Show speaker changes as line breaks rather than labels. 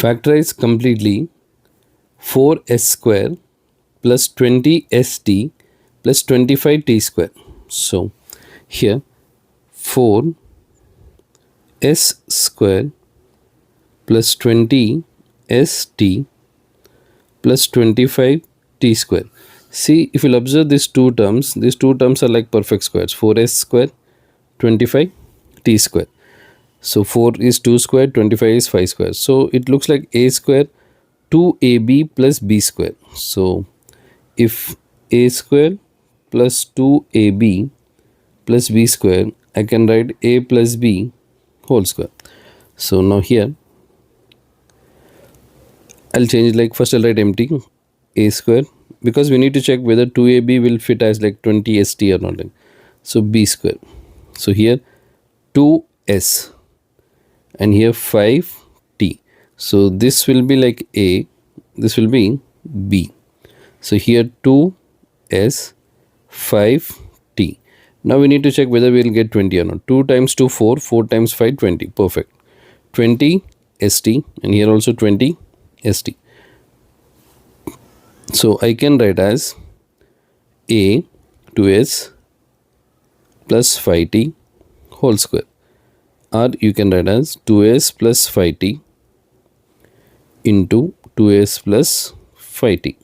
Factorize completely 4s square plus 20st plus 25t square. So here 4s square plus 20st plus 25t square. See, if you'll observe these two terms are like perfect squares. 4s square, 25t square. So 4 is 2 square, 25 is 5 square. So it looks like a square 2ab plus b square. So if a square plus 2ab plus b square, I can write a plus b whole square. So now here I'll change, like first I'll write empty a square, because we need to check whether 2ab will fit as like 20st or not. So b square. So here 2s and here 5t. So this will be like a, this will be b. So here 2s 5t. Now we need to check whether we will get 20 or not. 2 times 2 4, 4 times 5 20. Perfect. 20 st and here also 20 st. So I can write as a 2s plus 5t whole square, or you can write as 2s plus 5t into 2s plus 5t.